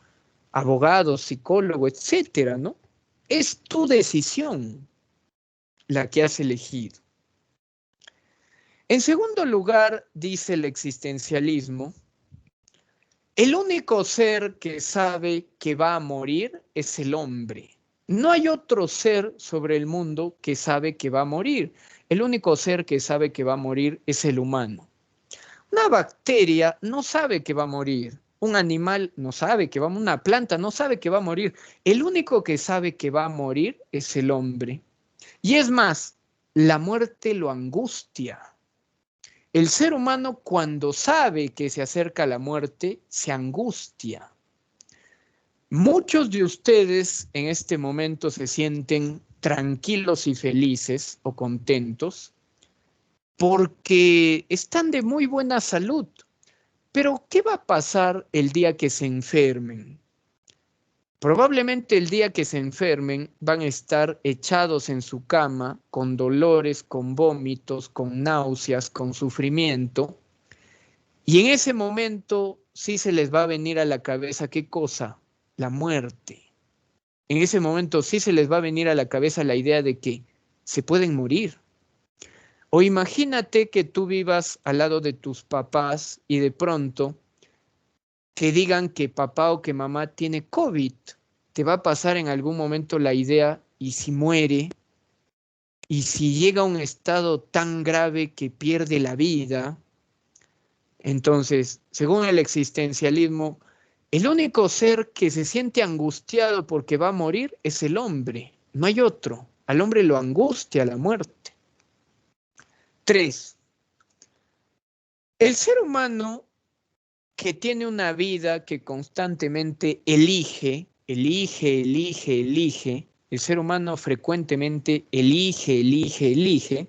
abogado, psicólogo, etcétera, ¿no? Es tu decisión la que has elegido. En segundo lugar, dice el existencialismo, el único ser que sabe que va a morir es el hombre. No hay otro ser sobre el mundo que sabe que va a morir. El único ser que sabe que va a morir es el humano. Una bacteria no sabe que va a morir. Un animal no sabe que va a morir. Una planta no sabe que va a morir. El único que sabe que va a morir es el hombre. Y es más, la muerte lo angustia. El ser humano cuando sabe que se acerca la muerte, se angustia. Muchos de ustedes en este momento se sienten tranquilos y felices o contentos porque están de muy buena salud. Pero, ¿qué va a pasar el día que se enfermen? Probablemente el día que se enfermen van a estar echados en su cama con dolores, con vómitos, con náuseas, con sufrimiento. Y en ese momento sí se les va a venir a la cabeza, ¿qué cosa? La muerte. En ese momento sí se les va a venir a la cabeza la idea de que se pueden morir. O imagínate que tú vivas al lado de tus papás y de pronto te digan que papá o que mamá tiene COVID. Te va a pasar en algún momento la idea, ¿y si muere? ¿Y si llega a un estado tan grave que pierde la vida? Entonces, según el existencialismo, el único ser que se siente angustiado porque va a morir es el hombre, no hay otro. Al hombre lo angustia la muerte. 3. El ser humano que tiene una vida que constantemente elige, el ser humano frecuentemente elige,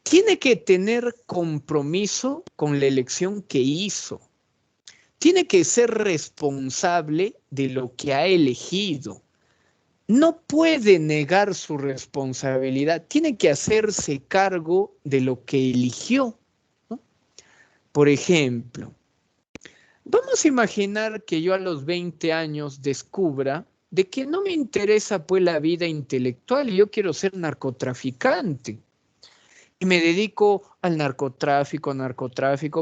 tiene que tener compromiso con la elección que hizo. Tiene que ser responsable de lo que ha elegido. No puede negar su responsabilidad, tiene que hacerse cargo de lo que eligió, ¿no? Por ejemplo, vamos a imaginar que yo a los 20 años descubra de que no me interesa pues la vida intelectual y yo quiero ser narcotraficante. Y me dedico al narcotráfico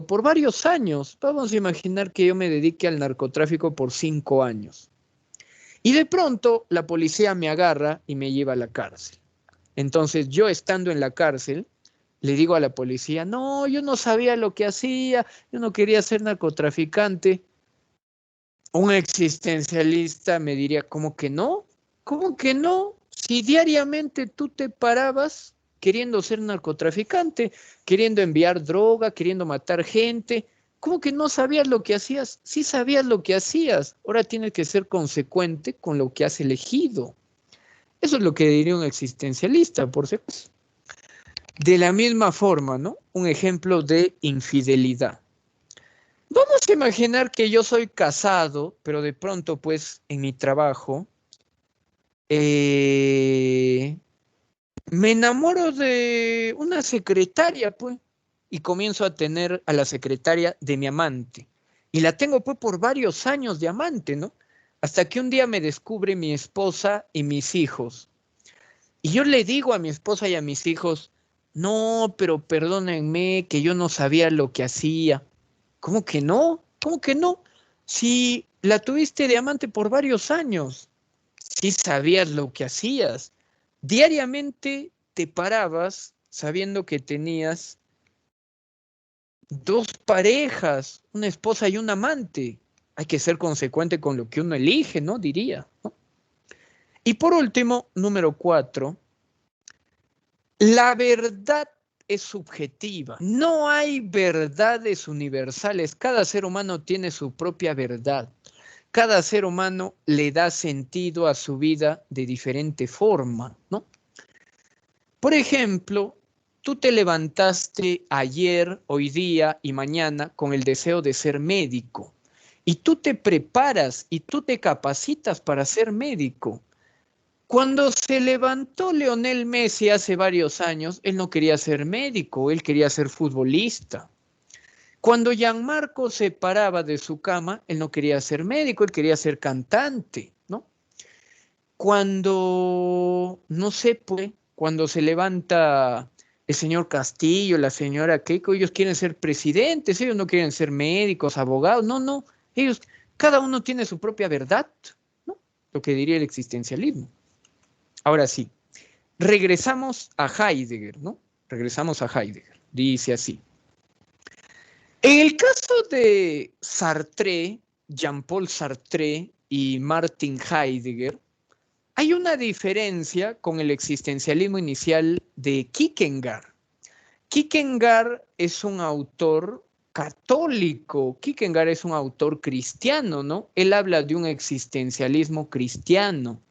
por varios años. Vamos a imaginar que yo me dedique al narcotráfico por 5 años. Y de pronto la policía me agarra y me lleva a la cárcel. Entonces yo estando en la cárcel, le digo a la policía, no, yo no sabía lo que hacía, yo no quería ser narcotraficante. Un existencialista me diría, ¿cómo que no? ¿Cómo que no? Si diariamente tú te parabas queriendo ser narcotraficante, queriendo enviar droga, queriendo matar gente, ¿cómo que no sabías lo que hacías? Sí sabías lo que hacías, ahora tienes que ser consecuente con lo que has elegido. Eso es lo que diría un existencialista, por cierto. De la misma forma, ¿no? Un ejemplo de infidelidad. Vamos a imaginar que yo soy casado, pero de pronto, pues, en mi trabajo, me enamoro de una secretaria, pues, y comienzo a tener a la secretaria de mi amante. Y la tengo, pues, por varios años de amante, ¿no? Hasta que un día me descubre mi esposa y mis hijos. Y yo le digo a mi esposa y a mis hijos, no, pero perdónenme que yo no sabía lo que hacía. ¿Cómo que no? ¿Cómo que no? Si la tuviste de amante por varios años, si sabías lo que hacías. Diariamente te parabas sabiendo que tenías 2 parejas, una esposa y un amante. Hay que ser consecuente con lo que uno elige, ¿no? Diría, ¿no? Y por último, número 4, la verdad es subjetiva. No hay verdades universales. Cada ser humano tiene su propia verdad. Cada ser humano le da sentido a su vida de diferente forma, ¿no? Por ejemplo, tú te levantaste ayer, hoy día y mañana con el deseo de ser médico. Y tú te preparas y tú te capacitas para ser médico. Cuando se levantó Lionel Messi hace varios años, él no quería ser médico, él quería ser futbolista. Cuando Gianmarco se paraba de su cama, él no quería ser médico, él quería ser cantante, ¿no? Cuando, no sé, pues, cuando se levanta el señor Castillo, la señora Keiko, ellos quieren ser presidentes, ellos no quieren ser médicos, abogados, no, ellos, cada uno tiene su propia verdad, ¿no? Lo que diría el existencialismo. Ahora sí, regresamos a Heidegger, ¿no? Regresamos a Heidegger. Dice así. En el caso de Sartre, Jean-Paul Sartre y Martin Heidegger, hay una diferencia con el existencialismo inicial de Kierkegaard. Kierkegaard es un autor católico, Kierkegaard es un autor cristiano, ¿no? Él habla de un existencialismo cristiano.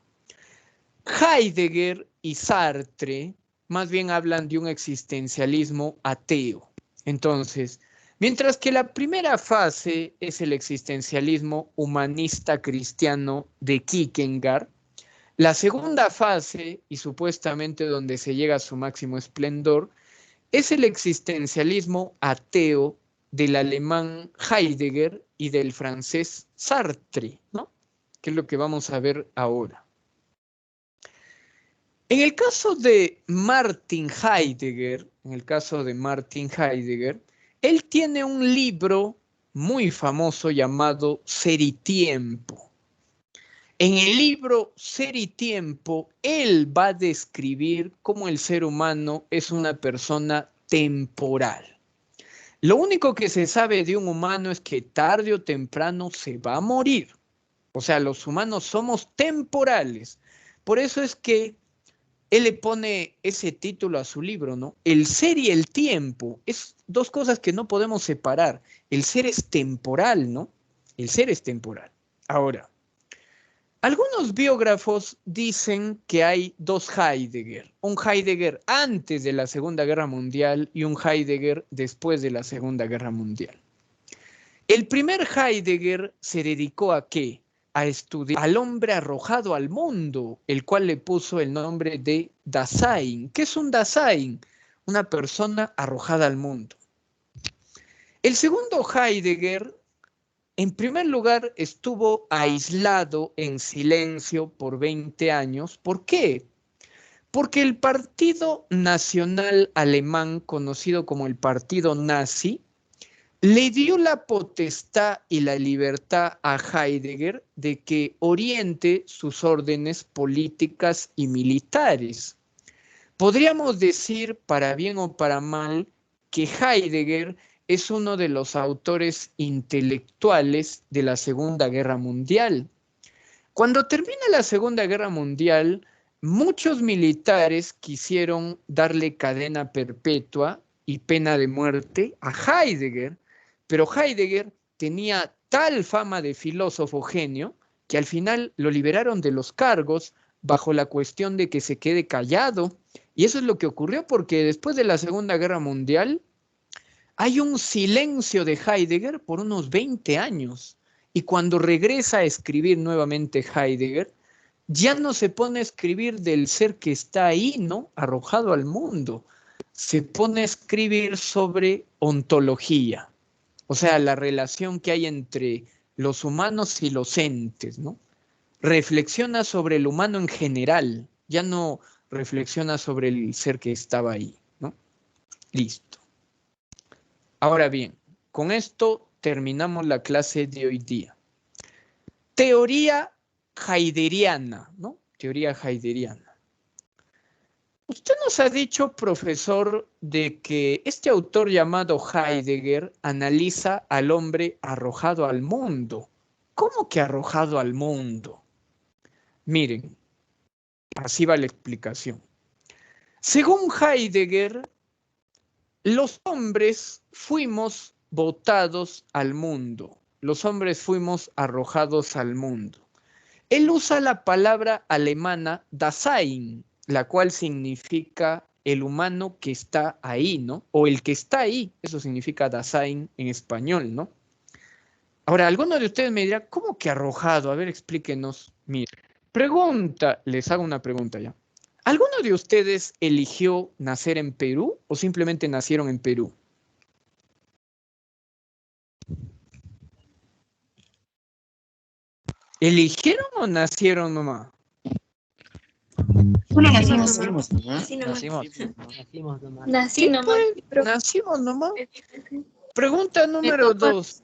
Heidegger y Sartre más bien hablan de un existencialismo ateo. Entonces, mientras que la primera fase es el existencialismo humanista cristiano de Kierkegaard, la segunda fase, y supuestamente donde se llega a su máximo esplendor, es el existencialismo ateo del alemán Heidegger y del francés Sartre, ¿no? Que es lo que vamos a ver ahora. En el caso de Martin Heidegger, él tiene un libro muy famoso llamado Ser y Tiempo. En el libro Ser y Tiempo, él va a describir cómo el ser humano es una persona temporal. Lo único que se sabe de un humano es que tarde o temprano se va a morir. O sea, los humanos somos temporales. Por eso es que él le pone ese título a su libro, ¿no? El ser y el tiempo. Es dos cosas que no podemos separar. El ser es temporal, ¿no? El ser es temporal. Ahora, algunos biógrafos dicen que hay dos Heidegger. Un Heidegger antes de la Segunda Guerra Mundial y un Heidegger después de la Segunda Guerra Mundial. El primer Heidegger se dedicó ¿a qué? A estudiar al hombre arrojado al mundo, el cual le puso el nombre de Dasein. ¿Qué es un Dasein? Una persona arrojada al mundo. El segundo Heidegger, en primer lugar, estuvo aislado en silencio por 20 años. ¿Por qué? Porque el Partido Nacional Alemán, conocido como el Partido Nazi, le dio la potestad y la libertad a Heidegger de que oriente sus órdenes políticas y militares. Podríamos decir, para bien o para mal, que Heidegger es uno de los autores intelectuales de la Segunda Guerra Mundial. Cuando termina la Segunda Guerra Mundial, muchos militares quisieron darle cadena perpetua y pena de muerte a Heidegger, pero Heidegger tenía tal fama de filósofo genio que al final lo liberaron de los cargos bajo la cuestión de que se quede callado. Y eso es lo que ocurrió porque después de la Segunda Guerra Mundial hay un silencio de Heidegger por unos 20 años. Y cuando regresa a escribir nuevamente Heidegger, ya no se pone a escribir del ser que está ahí, ¿no? Arrojado al mundo. Se pone a escribir sobre ontología. O sea, la relación que hay entre los humanos y los entes, ¿no? Reflexiona sobre el humano en general, ya no reflexiona sobre el ser que estaba ahí, ¿no? Listo. Ahora bien, con esto terminamos la clase de hoy día. Teoría heideggeriana, ¿no? Teoría heideggeriana. Usted nos ha dicho, profesor, de que este autor llamado Heidegger analiza al hombre arrojado al mundo. ¿Cómo que arrojado al mundo? Miren, así va la explicación. Según Heidegger, los hombres fuimos botados al mundo. Los hombres fuimos arrojados al mundo. Él usa la palabra alemana Dasein, la cual significa el humano que está ahí, ¿no? O el que está ahí, eso significa Dasein en español, ¿no? Ahora, alguno de ustedes me dirá, ¿cómo que arrojado? A ver, explíquenos. Mire, les hago una pregunta ya. ¿Alguno de ustedes eligió nacer en Perú o simplemente nacieron en Perú? ¿Eligieron o nacieron nomás? Nacimos nomás. Pregunta número 2.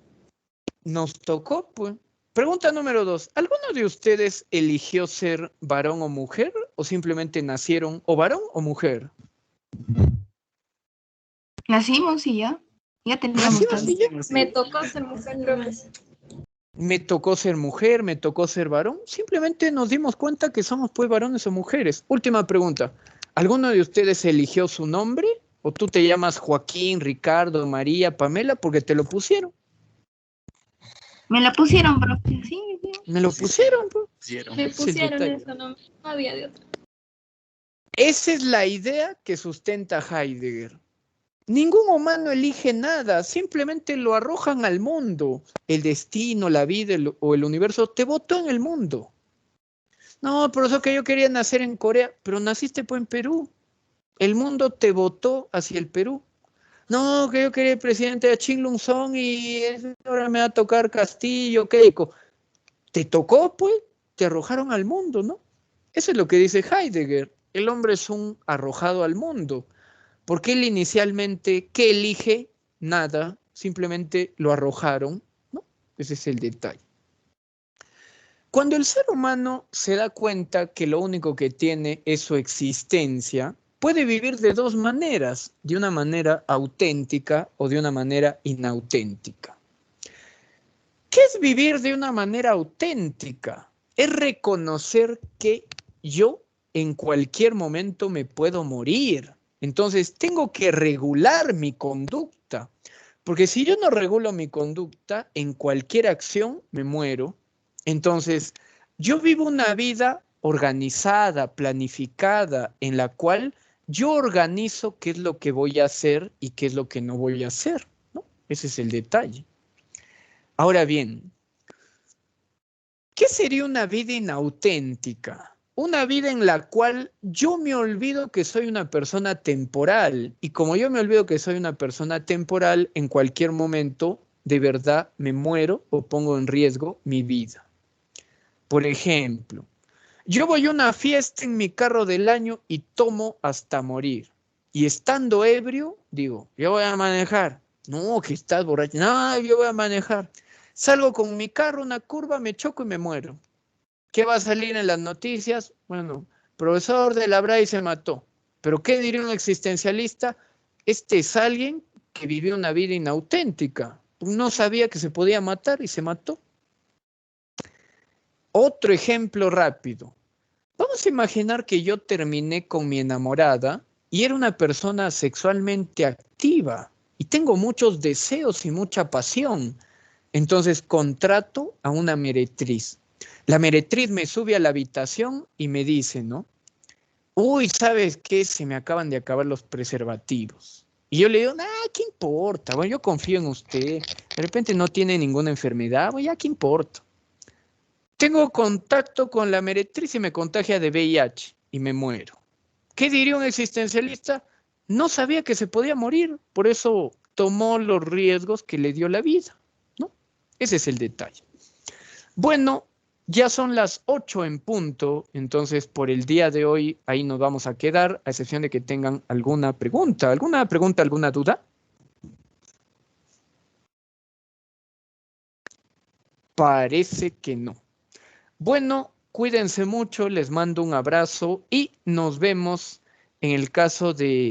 Nos tocó, pues. Pregunta número 2. ¿Alguno de ustedes eligió ser varón o mujer o simplemente nacieron o varón o mujer? Nacimos y ya. Ya teníamos. ¿Nacimos y ya? Me tocó ser mujer, profesor. Me tocó ser mujer, me tocó ser varón. Simplemente nos dimos cuenta que somos pues varones o mujeres. Última pregunta. ¿Alguno de ustedes eligió su nombre? ¿O tú te llamas Joaquín, Ricardo, María, Pamela porque te lo pusieron? Me la pusieron, profe, sí. Me lo pusieron, pues. Me pusieron eso, no había de otra. Esa es la idea que sustenta Heidegger. Ningún humano elige nada, simplemente lo arrojan al mundo. El destino, la vida o el universo te botó en el mundo. No, por eso que yo quería nacer en Corea, pero naciste pues en Perú. El mundo te botó hacia el Perú. No, que yo quería el presidente de Kim Il-sung y ahora me va a tocar Castillo, Keiko. Te tocó pues, te arrojaron al mundo, ¿no? Eso es lo que dice Heidegger. El hombre es un arrojado al mundo. Porque él inicialmente, ¿qué elige? Nada, simplemente lo arrojaron, ¿no? Ese es el detalle. Cuando el ser humano se da cuenta que lo único que tiene es su existencia, puede vivir de dos maneras, de una manera auténtica o de una manera inauténtica. ¿Qué es vivir de una manera auténtica? Es reconocer que yo en cualquier momento me puedo morir. Entonces, tengo que regular mi conducta, porque si yo no regulo mi conducta, en cualquier acción me muero. Entonces, yo vivo una vida organizada, planificada, en la cual yo organizo qué es lo que voy a hacer y qué es lo que no voy a hacer, ¿no? Ese es el detalle. Ahora bien, ¿qué sería una vida inauténtica? Una vida en la cual yo me olvido que soy una persona temporal y como yo me olvido que soy una persona temporal, en cualquier momento de verdad me muero o pongo en riesgo mi vida. Por ejemplo, yo voy a una fiesta en mi carro del año y tomo hasta morir. Y estando ebrio, digo, yo voy a manejar. No, que estás borracho. No, yo voy a manejar. Salgo con mi carro, una curva, me choco y me muero. ¿Qué va a salir en las noticias? Bueno, profesor de la Bray se mató. ¿Pero qué diría un existencialista? Este es alguien que vivió una vida inauténtica. No sabía que se podía matar y se mató. Otro ejemplo rápido. Vamos a imaginar que yo terminé con mi enamorada y era una persona sexualmente activa y tengo muchos deseos y mucha pasión. Entonces contrato a una meretriz. La meretriz me sube a la habitación y me dice, ¿no? Uy, ¿sabes qué? Se me acaban de acabar los preservativos. Y yo le digo, ¿qué importa? Bueno, yo confío en usted. De repente no tiene ninguna enfermedad. Bueno, ya, ¿qué importa? Tengo contacto con la meretriz y me contagia de VIH y me muero. ¿Qué diría un existencialista? No sabía que se podía morir, por eso tomó los riesgos que le dio la vida, ¿no? Ese es el detalle. Bueno, ya son las 8 en punto, entonces por el día de hoy ahí nos vamos a quedar, a excepción de que tengan alguna pregunta, alguna duda. Parece que no. Bueno, cuídense mucho, les mando un abrazo y nos vemos en el caso de